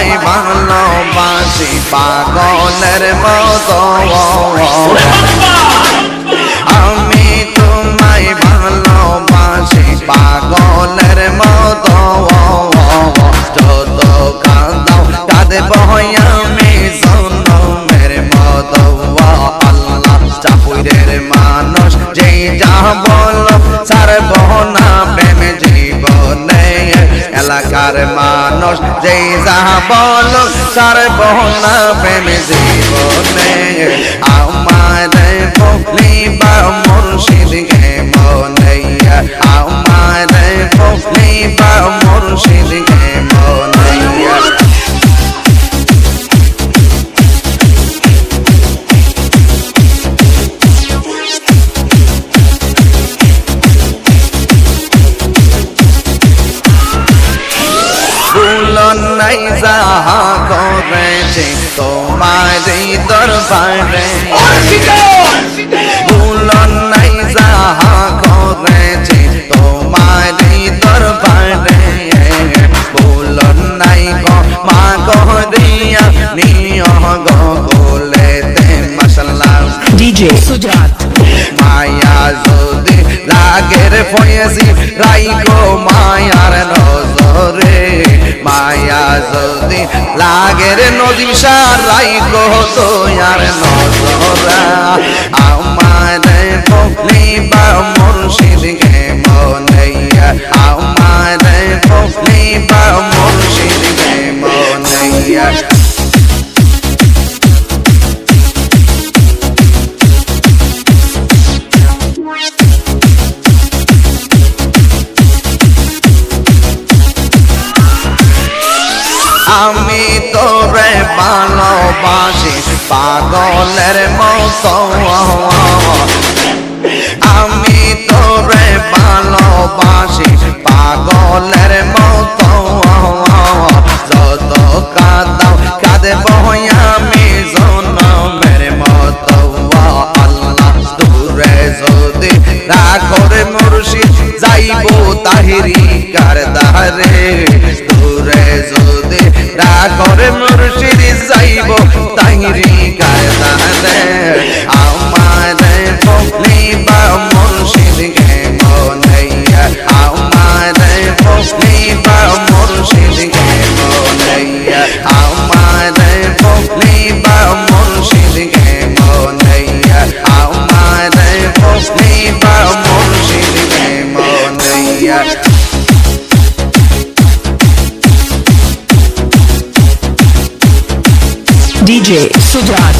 তোমায় ভালোবাসি পাগলের মতো আমি তোমায় ভালোবাসি পাগলের মতো যত কাঁদাও কাঁদব আমি জনমের মতো আল্লাহ চাপুরের মানুষ যেই যা বলো ছাড়ব না প্রেম জীবনে এলাকার মানুষ যেই যা বলো ছাড়ব না প্রেম জীবনে আমার বলিবা মুর্শিদ গে মনে আমার বলিবা মুর্শিদ গে মনে নাই যাহা করেছে তোমারই দরবারে ভুলন নাই যাহা করেছে তোমারই দরবারে ভুলন নাই গো মা গহরিয়া নিয় গো গোলেতে মাশাআল্লাহ ডিজে সুজাত মায়া যদি লাগের ফয়েজি রাইগো মায়ার নজরে মায়া যদি লাগের নদীম সারাই গো তোয়ার নজরা আমার বলিবা মুর্শিদ গে মনাইয়া আমার বলিবা মুর্শিদ গে মনাইয়া আমি তোরে ভালোবাসি পাগলের মতো আমি তোরে ভালোবাসি পাগলের মতো যত কাঁদাও কাঁদব আমি জনমের মতো আল্লাহ দূরে যদি রাখরে মুর্শিদ যাইব তাহিরি কারদারে দূরে যদি রাখরে মুর্শিদ যাইব তাহিরি কারদারে আমার বলিবা মুর্শিদ গে মনাইয়া আমার বলিবা মুর্শিদ গে মনাইয়া আমার বলিবা মুর্শিদ গে মনাইয়া আমার বলিবা মুর্শিদ গে মনাইয়া ডিজে সুজাত